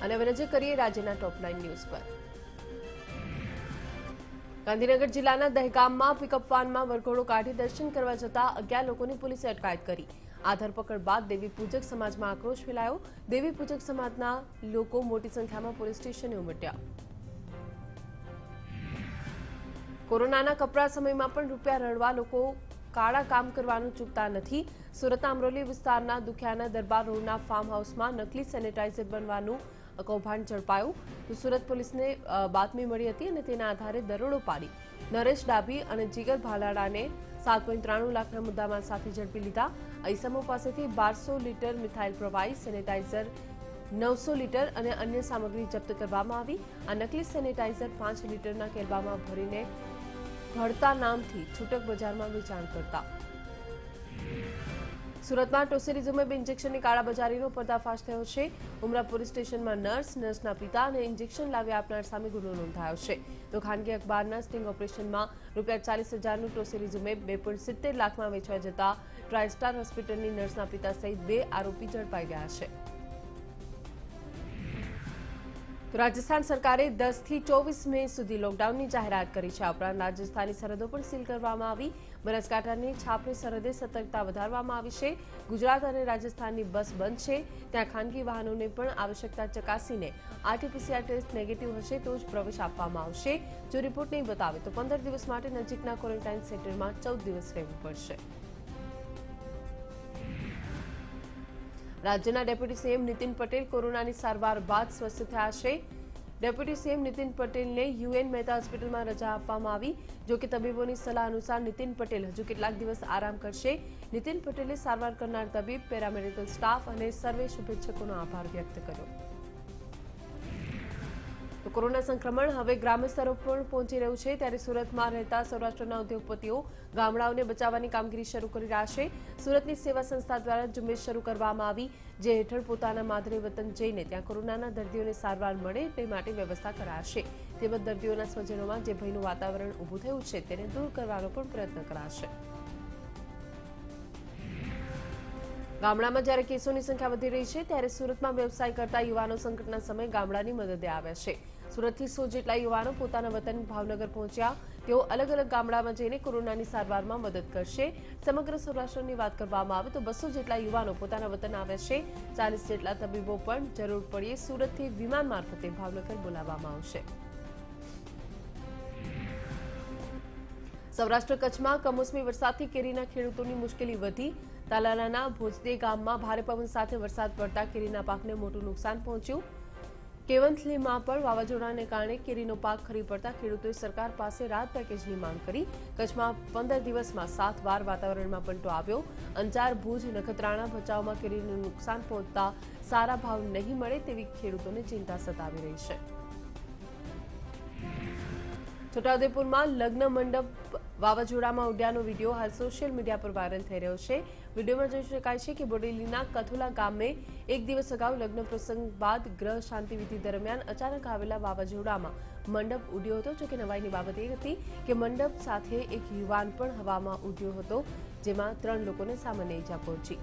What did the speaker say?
અને હવે નજર કરીએ રાજ્યના ટોપ 9 ન્યૂઝ પર। ગાંધીનગર જિલ્લાના દહેગામમાં પિકઅપ વાનમાં વરઘોડો કાઢી દર્શન કરવા જતા 11 લોકોની પોલીસે અટકાયત કરી। આ ધરપકડ બાદ દેવી પૂજક સમાજમાં આક્રોશ ફેલાયો। દેવી પૂજક સમાજના લોકો મોટી સંખ્યામાં પોલીસ સ્ટેશને ઉમટ્યા। કોરોનાના કપરા સમયમાં પણ રૂપિયા રળવા લોકો કાળા કામ કરવાનું ચૂકતા નથી। સુરતના અમરોલી વિસ્તારના દુખિયાના દરબાર રોડના ફાર્મ હાઉસમાં નકલી સેનેટાઇઝર બનવાનું કૌભાંડ ઝડપાયું। તો સુરત પોલીસને બાતમી મળી હતી અને તેના આધારે દરોડો પાડી નરેશ ડાભી અને જીગર ભાલાડાને 7.93 લાખના મુદ્દામાલ સાથે ઝડપી લીધા। ઈસમો પાસેથી 1200 લીટર મિથાઇલ પ્રવાહી સેનેટાઇઝર 900 લીટર અને અન્ય સામગ્રી જપ્ત કરવામાં આવી। આ નકલી સેનેટાઇઝર 5 લીટરના કેરબામાં ભરીને ભળતા નામથી છૂટક બજારમાં વેચાણ કરતા। સુરતમાં ટોસિલિઝુમેબ ઇન્જેક્શનની કાળાબજારીનો પર્દાફાશ થયો છે। ઉમરા પોલીસ સ્ટેશનમાં નર્સના પિતા અને ઇન્જેક્શન લાવી આપનાર સામે ગુનો નોંધાયો છે। તો ખાનગી અખબારના સ્ટિંગ ઓપરેશનમાં ₹40,000નું ટોસિલિઝુમેબ 2.70 લાખમાં વેચવા જતા ટ્રાયસ્ટાર હોસ્પિટલની નર્સના પિતા સહિત 2 આરોપી ઝડપાઈ ગયા છે। તો રાજસ્થાન સરકારે 10 થી 24 મે સુધી લોકડાઉનની જાહેરાત કરી છે। આ ઉપરાંત રાજસ્થાની સરહદો પણ સીલ કરવામાં આવી। બનાસકાંઠાની છાપરી સરહદે સતર્કતા વધારવામાં આવી છે। ગુજરાત અને રાજસ્થાનની બસ બંધ છે। ત્યાં ખાનગી વાહનોને પણ આવશ્યકતા ચકાસીને આરટીપીસીઆર ટેસ્ટ નેગેટિવ હશે તો જ પ્રવેશ આપવામાં આવશે। જો રિપોર્ટ નહીં બતાવે તો 15 દિવસ માટે નજીકના ક્વોરન્ટાઇન સેન્ટરમાં 14 દિવસ રહેવું પડશે। રાજ્યના ડેપ્યુટી સીએમ નીતિન પટેલ કોરોનાની સારવાર બાદ સ્વસ્થ થયા છે। ડેપ્યુટી સીએમ નીતિન પટેલને યુએન મહેતા હોસ્પિટલમાં રજા આપવામાં આવી। જો કે તબીબોની સલાહ અનુસાર નીતિન પટેલ હજુ કેટલાક દિવસ આરામ કરશે। નીતિન પટેલે સારવાર કરનાર તબીબ, પેરામેડિકલ સ્ટાફ અને સર્વે શુભેચ્છકોનો આભાર વ્યક્ત કર્યો। તો કોરોના સંક્રમણ હવે ગ્રામ્ય સ્તરો પર પહોંચી રહ્યું છે ત્યારે સુરતમાં રહેતા સૌરાષ્ટ્રના ઉદ્યોગપતિઓ ગામડાઓને બચાવવાની કામગીરી શરૂ કરી રહ્યા છે। સુરતની સેવા સંસ્થા દ્વારા ઝુંબેશ શરૂ કરવામાં આવી જે હેઠળ પોતાના માદરે વતન જઈને ત્યાં કોરોનાના દર્દીઓને સારવાર મળે તે માટે વ્યવસ્થા કરાશે। તેમજ દર્દીઓના સ્વજનોમાં જે ભયનું વાતાવરણ ઊભું થયું છે તેને દૂર કરવાનો પણ પ્રયત્ન કરાશે। ગામડામાં જ્યારે કેસોની સંખ્યા વધી રહી છે ત્યારે સુરતમાં વ્યવસાય કરતા યુવાનો સંકટના સમયે ગામડાની મદદે આવ્યા છે। સુરતથી 100 જેટલા યુવાનો પોતાના વતન ભાવનગર પહોંચ્યા। તેઓ અલગ અલગ ગામડામાં જઈને કોરોનાની સારવારમાં મદદ કરશે। સમગ્ર સૌરાષ્ટ્રની વાત કરવામાં આવે તો 200 જેટલા યુવાનો પોતાના વતન આવ્યા છે। 40 જેટલા તબીબો પણ જરૂર પડીએ સુરતથી વિમાન મારફતે ભાવનગર બોલાવવામાં આવશે। સૌરાષ્ટ્ર કચ્છમાં કમોસમી વરસાદથી કેરીના ખેડૂતોની મુશ્કેલી વધી। તાલાલાના ભોજદે ગામમાં ભારે પવન સાથે વરસાદ પડતા કેરીના પાકને મોટું નુકસાન પહોંચ્યું। કેવંથલીમાં પણ વાવાઝોડાને કારણે કેરીનો પાક ખરી પડતા ખેડૂતોએ સરકાર પાસે રાહત પેકેજની માંગ કરી। કચ્છમાં 15 દિવસમાં 7 વાર વાતાવરણમાં પલટો આવ્યો। અંજાર, ભુજ, નખત્રાણા, ભચાઉમાં કેરીનું નુકસાન પહોંચતા સારા ભાવ નહીં મળે તેવી ખેડૂતોને ચિંતા સતાવી રહી છે। છોટાઉદેપુરમાં લગ્ન મંડપ વાવાઝોડામાં ઉડ્યાનો વિડીયો હાલ સોશિયલ મીડિયા પર વાયરલ થઈ રહ્યો છે। વિડીયોમાં જોઈ શકાય છે કે બોડેલીના કથુલા ગામે એક દિવસ અગાઉ લગ્ન પ્રસંગ બાદ ગ્રહ શાંતિ વિધિ દરમિયાન અચાનક આવેલા વાવાઝોડામાં મંડપ ઉડ્યો હતો। જોકે નવાઈની બાબત એ હતી કે મંડપ સાથે એક યુવાન પણ હવામાં ઉડ્યો હતો જેમાં 3 લોકોને સામાન્ય ઈજા પહોંચી।